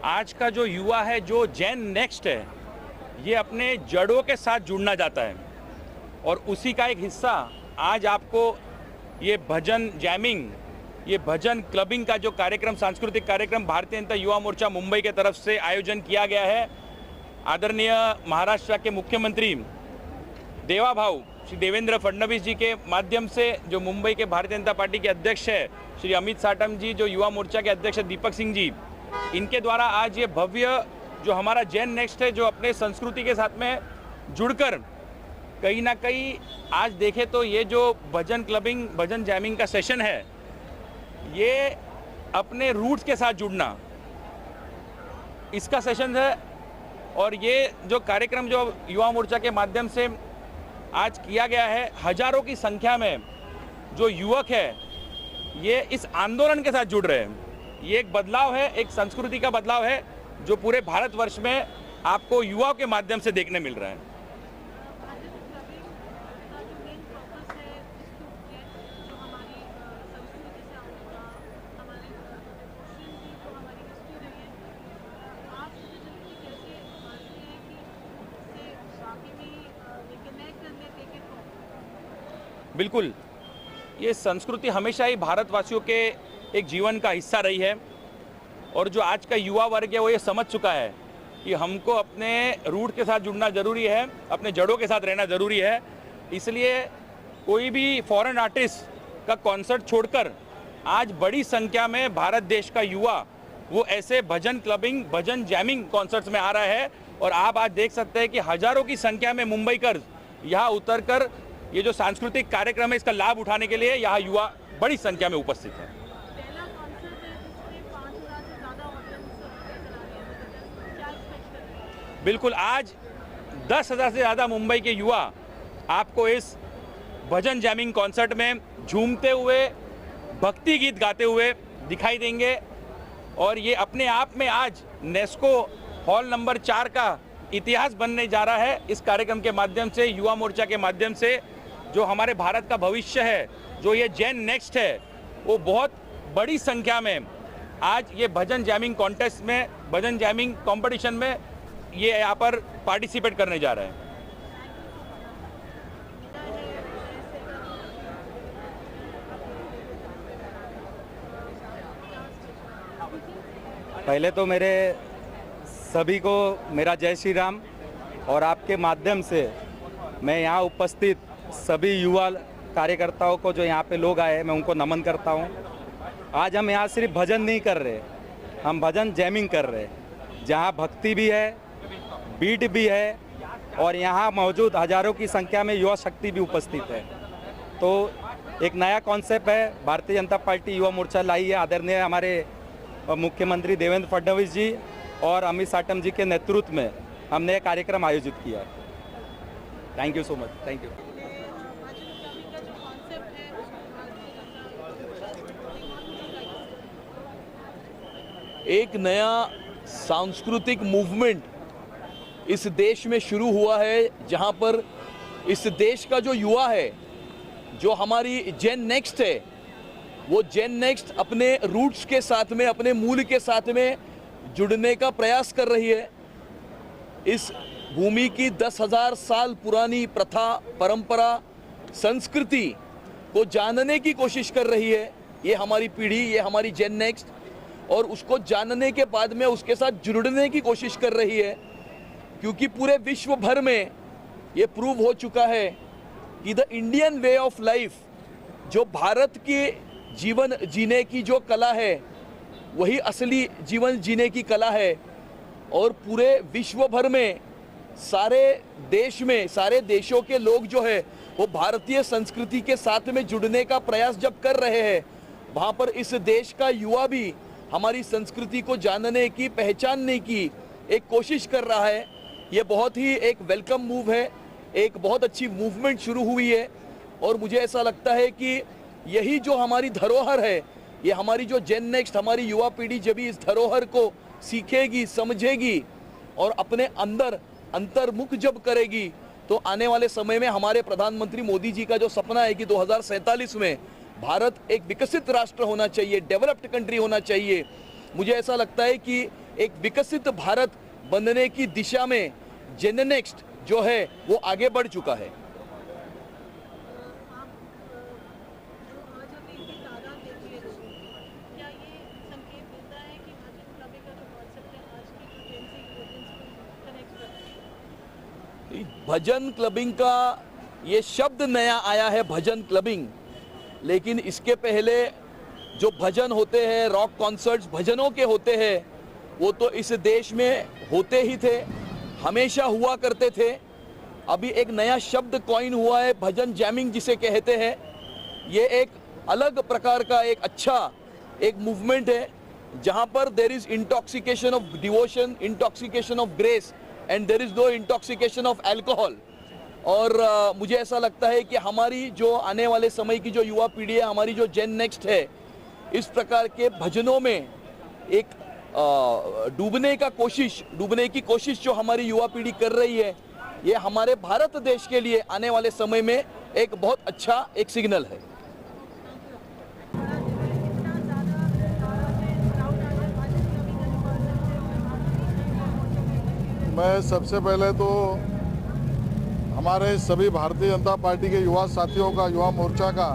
आज का जो युवा है, जो जेन नेक्स्ट है, ये अपने जड़ों के साथ जुड़ना चाहता है और उसी का एक हिस्सा आज आपको ये भजन जैमिंग, ये भजन क्लबिंग का जो कार्यक्रम, सांस्कृतिक कार्यक्रम भारतीय जनता युवा मोर्चा मुंबई के तरफ से आयोजन किया गया है। आदरणीय महाराष्ट्र के मुख्यमंत्री देवा भाऊ श्री देवेंद्र फडणवीस जी के माध्यम से, जो मुंबई के भारतीय जनता पार्टी के अध्यक्ष है श्री अमित साटम जी, जो युवा मोर्चा के अध्यक्ष दीपक सिंह जी, इनके द्वारा आज ये भव्य जो हमारा जेन नेक्स्ट है, जो अपने संस्कृति के साथ में जुड़कर कहीं ना कहीं आज देखे तो ये जो भजन क्लबिंग, भजन जैमिंग का सेशन है, ये अपने रूट्स के साथ जुड़ना, इसका सेशन है। और ये जो कार्यक्रम जो युवा मोर्चा के माध्यम से आज किया गया है, हजारों की संख्या में जो युवक है ये इस आंदोलन के साथ जुड़ रहे हैं। ये एक बदलाव है, एक संस्कृति का बदलाव है जो पूरे भारतवर्ष में आपको युवाओं के माध्यम से देखने मिल रहा है। बिल्कुल, ये संस्कृति हमेशा ही भारतवासियों के एक जीवन का हिस्सा रही है और जो आज का युवा वर्ग है वो ये समझ चुका है कि हमको अपने रूट के साथ जुड़ना ज़रूरी है, अपने जड़ों के साथ रहना ज़रूरी है। इसलिए कोई भी फॉरेन आर्टिस्ट का कॉन्सर्ट छोड़कर आज बड़ी संख्या में भारत देश का युवा वो ऐसे भजन क्लबिंग, भजन जैमिंग कॉन्सर्ट्स में आ रहा है। और आप आज देख सकते हैं कि हजारों की संख्या में मुंबईकर यहाँ उतरकर ये जो सांस्कृतिक कार्यक्रम है इसका लाभ उठाने के लिए यहाँ युवा बड़ी संख्या में उपस्थित है। बिल्कुल, आज 10,000 से ज़्यादा मुंबई के युवा आपको इस भजन जैमिंग कॉन्सर्ट में झूमते हुए, भक्ति गीत गाते हुए दिखाई देंगे। और ये अपने आप में आज नेस्को हॉल नंबर 4 का इतिहास बनने जा रहा है। इस कार्यक्रम के माध्यम से, युवा मोर्चा के माध्यम से, जो हमारे भारत का भविष्य है, जो ये जेन नेक्स्ट है, वो बहुत बड़ी संख्या में आज ये भजन जैमिंग कॉन्टेस्ट में, भजन जैमिंग कंपटीशन में ये यहाँ पर पार्टिसिपेट करने जा रहे हैं। पहले तो मेरे सभी को मेरा जय श्री राम। और आपके माध्यम से मैं यहाँ उपस्थित सभी युवा कार्यकर्ताओं को, जो यहाँ पे लोग आए हैं, मैं उनको नमन करता हूँ। आज हम यहाँ सिर्फ भजन नहीं कर रहे, हम भजन जैमिंग कर रहे हैं, जहाँ भक्ति भी है, बीट भी है और यहाँ मौजूद हजारों की संख्या में युवा शक्ति भी उपस्थित है। तो एक नया कॉन्सेप्ट है, भारतीय जनता पार्टी युवा मोर्चा लाई है। आदरणीय हमारे मुख्यमंत्री देवेंद्र फडणवीस जी और अमित साटम जी के नेतृत्व में हमने यह कार्यक्रम आयोजित किया है। Thank you so much. Thank you. एक नया सांस्कृतिक मूवमेंट इस देश में शुरू हुआ है, जहां पर इस देश का जो युवा है, जो हमारी जेन नेक्स्ट है, वो जेन नेक्स्ट अपने रूट्स के साथ में, अपने मूल के साथ में जुड़ने का प्रयास कर रही है। इस भूमि की 10,000 साल पुरानी प्रथा, परंपरा, संस्कृति को जानने की कोशिश कर रही है ये हमारी पीढ़ी, ये हमारी जेन नेक्स्ट। और उसको जानने के बाद में उसके साथ जुड़ने की कोशिश कर रही है, क्योंकि पूरे विश्व भर में ये प्रूव हो चुका है कि the Indian way of life, जो भारत के जीवन जीने की जो कला है, वही असली जीवन जीने की कला है। और पूरे विश्व भर में सारे देश में, सारे देशों के लोग जो है वो भारतीय संस्कृति के साथ में जुड़ने का प्रयास जब कर रहे हैं, वहाँ पर इस देश का युवा भी हमारी संस्कृति को जानने की, पहचानने की एक कोशिश कर रहा है। ये बहुत ही एक वेलकम मूव है, एक बहुत अच्छी मूवमेंट शुरू हुई है। और मुझे ऐसा लगता है कि यही जो हमारी धरोहर है, ये हमारी जो जेन नेक्स्ट, हमारी युवा पीढ़ी जब भी इस धरोहर को सीखेगी, समझेगी और अपने अंदर अंतर्मुख जब करेगी, तो आने वाले समय में हमारे प्रधानमंत्री मोदी जी का जो सपना है कि 2047 में भारत एक विकसित राष्ट्र होना चाहिए, डेवलप्ड कंट्री होना चाहिए, मुझे ऐसा लगता है कि एक विकसित भारत बनने की दिशा में जेन नेक्स्ट जो है वो आगे बढ़ चुका है। भजन क्लबिंग का ये शब्द नया आया है, भजन क्लबिंग, लेकिन इसके पहले जो भजन होते हैं, रॉक कॉन्सर्ट्स भजनों के होते हैं, वो तो इस देश में होते ही थे, हमेशा हुआ करते थे। अभी एक नया शब्द कॉइन हुआ है, भजन जैमिंग जिसे कहते हैं। ये एक अलग प्रकार का एक अच्छा एक मूवमेंट है, जहाँ पर there is intoxication of devotion, intoxication of grace and there is no intoxication of alcohol. और मुझे ऐसा लगता है कि हमारी जो आने वाले समय की जो युवा पीढ़ी है, हमारी जो जेन नेक्स्ट है, इस प्रकार के भजनों में एक डूबने की कोशिश जो हमारी युवा पीढ़ी कर रही है, ये हमारे भारत देश के लिए आने वाले समय में एक बहुत अच्छा एक सिग्नल है। मैं सबसे पहले तो हमारे सभी भारतीय जनता पार्टी के युवा साथियों का, युवा मोर्चा का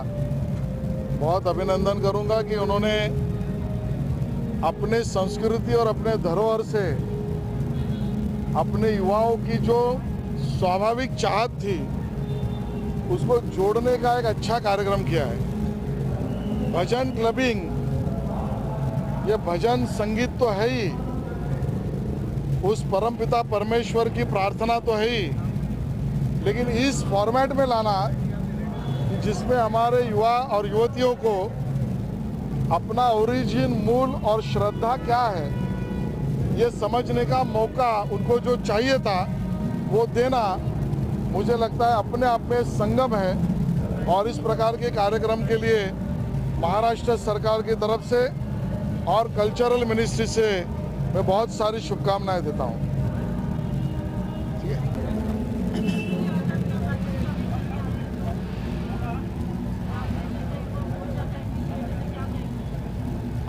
बहुत अभिनंदन करूंगा कि उन्होंने अपने संस्कृति और अपने धरोहर से अपने युवाओं की जो स्वाभाविक चाहत थी उसको जोड़ने का एक अच्छा कार्यक्रम किया है। भजन क्लबिंग, ये भजन संगीत तो है ही, उस परमपिता परमेश्वर की प्रार्थना तो है ही, लेकिन इस फॉर्मेट में लाना जिसमें हमारे युवा और युवतियों को अपना ओरिजिन, मूल और श्रद्धा क्या है ये समझने का मौका उनको जो चाहिए था वो देना, मुझे लगता है अपने आप में संगम है। और इस प्रकार के कार्यक्रम के लिए महाराष्ट्र सरकार की तरफ से और कल्चरल मिनिस्ट्री से मैं बहुत सारी शुभकामनाएं देता हूं। ठीक है।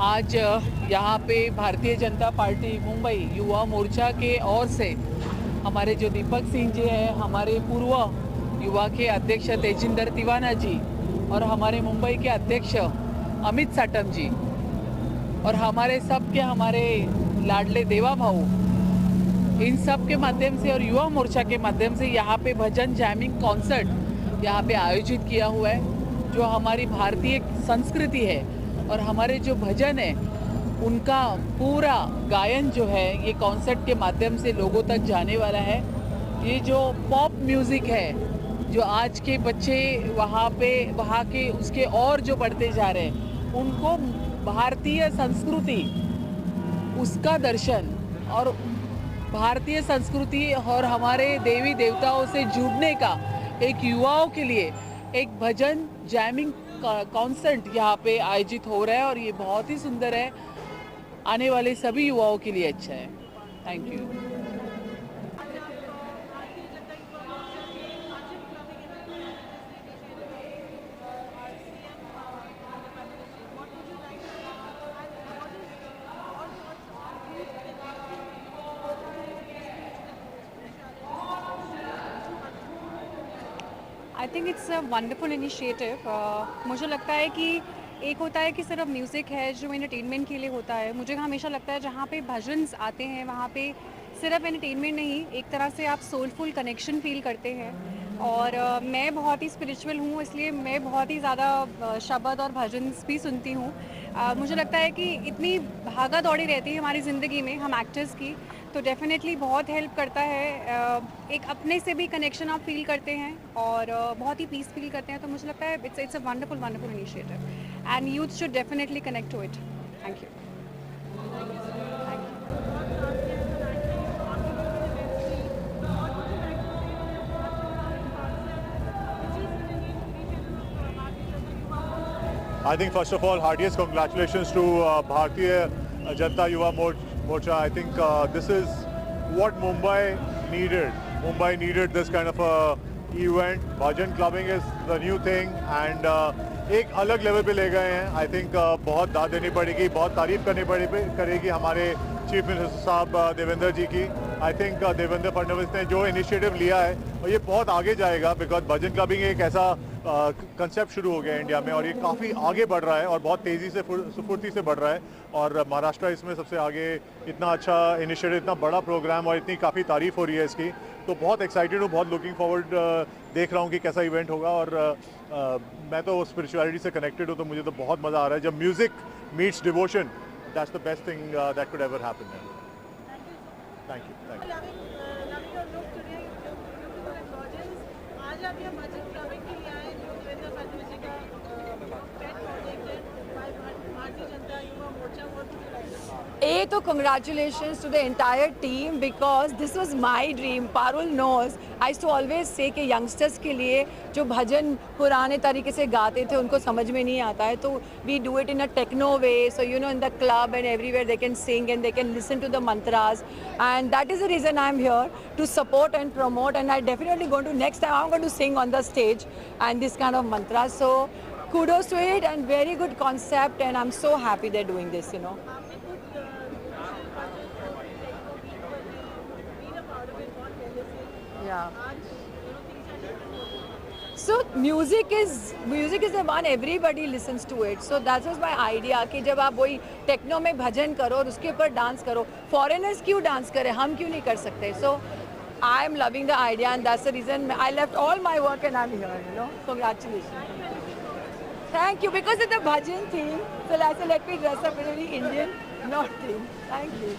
आज यहाँ पे भारतीय जनता पार्टी मुंबई युवा मोर्चा के ओर से हमारे जो दीपक सिंह जी हैं, हमारे पूर्व युवा के अध्यक्ष तेजिंदर तिवाना जी और हमारे मुंबई के अध्यक्ष अमित साटम जी और हमारे लाडले देवा भाऊ, इन सब के माध्यम से और युवा मोर्चा के माध्यम से यहाँ पे भजन जैमिंग कॉन्सर्ट यहाँ पे आयोजित किया हुआ है। जो हमारी भारतीय संस्कृति है और हमारे जो भजन है उनका पूरा गायन जो है ये कॉन्सर्ट के माध्यम से लोगों तक जाने वाला है। ये जो पॉप म्यूज़िक है, जो आज के बच्चे वहाँ के उसके और जो बढ़ते जा रहे हैं, उनको भारतीय संस्कृति, उसका दर्शन और भारतीय संस्कृति और हमारे देवी देवताओं से जुड़ने का एक युवाओं के लिए एक भजन जैमिंग कॉन्सर्ट यहाँ पे आयोजित हो रहा है और ये बहुत ही सुंदर है, आने वाले सभी युवाओं के लिए अच्छा है। Thank you. I think it's a wonderful initiative. मुझे लगता है कि एक होता है कि सिर्फ म्यूज़िक है जो एंटरटेनमेंट के लिए होता है। मुझे हमेशा लगता है जहाँ पे भजन्स आते हैं वहाँ पे सिर्फ एंटरटेनमेंट नहीं, एक तरह से आप सोलफुल कनेक्शन फील करते हैं। और मैं बहुत ही स्पिरिचुअल हूँ, इसलिए मैं बहुत ही ज़्यादा शब्द और भजन्स भी सुनती हूँ। मुझे लगता है कि इतनी भागा दौड़ी रहती है हमारी ज़िंदगी में हम एक्टर्स की, तो डेफिनेटली बहुत हेल्प करता है। एक अपने से भी कनेक्शन आप फील करते हैं और बहुत ही पीस फील करते हैं। तो मुझे लगता है it's a wonderful initiative and youth should definitely connect to it. Thank you. I think first of all, heartiest congratulations to Bharatiya Janata Yuva Morcha. I think this is what Mumbai needed. Mumbai needed this kind of a event. Bhajan clubbing is the new thing, and एक अलग level पे ले गए हैं। I think बहुत दाद देनी पड़ेगी, बहुत तारीफ करनी करेगी हमारे चीफ मिनिस्टर साहब देवेंद्र जी की। आई थिंक देवेंद्र फडणवीस ने जो इनिशिएटिव लिया है और ये बहुत आगे जाएगा, बिकॉज भजन क्लबिंग एक ऐसा कंसेप्ट शुरू हो गया है इंडिया में और ये काफ़ी आगे बढ़ रहा है और बहुत तेज़ी से स्फूर्ति से बढ़ रहा है। और महाराष्ट्र इसमें सबसे आगे, इतना अच्छा इनिशिएटिव, इतना बड़ा प्रोग्राम और इतनी काफ़ी तारीफ हो रही है इसकी, तो बहुत एक्साइटेड हूँ, बहुत लुकिंग फॉरवर्ड देख रहा हूँ कि कैसा इवेंट होगा। और मैं तो स्पिरिचुअलिटी से कनेक्टेड हूँ, तो मुझे तो बहुत मज़ा आ रहा है। जब music meets devotion, that's the best thing that could ever happen. Thank you. आज आप यहाँ भजन क्लबिंग के लिए आए, जो देवेंद्र फडणवीस जी का पेट प्रोजेक्ट है, भारतीय जनता युवा मोर्चा, बहुत कुछ लगता है। A, तो congratulations to the entire team because this was my dream. Parul knows. I used to always say कि youngsters के लिए जो भजन पुराने तरीके से गाते थे उनको समझ में नहीं आता है, तो we do it in a techno way. So you know, in the club and everywhere they can sing and they can listen to the mantras, and that is the reason I'm here to support and promote. And I definitely going to, next time I'm going to sing on the stage and this kind of mantras. So kudos to it and very good concept, and I'm so happy they're doing this. You know. आपने खुद been a part of it बहुत पहले से। Yeah. आज things are different. So music is the one everybody listens to it. So that was my idea कि जब आप वही टेक्नो में भजन करो और उसके ऊपर डांस करो, फॉरेनर्स क्यों डांस करें, हम क्यों नहीं कर सकते? So I am loving the idea and that's the reason I left all my work and I'm here. You know, congratulations. Thank you, because it's a bhajan theme. So I said let me dress up in an Indian not theme. Thank you.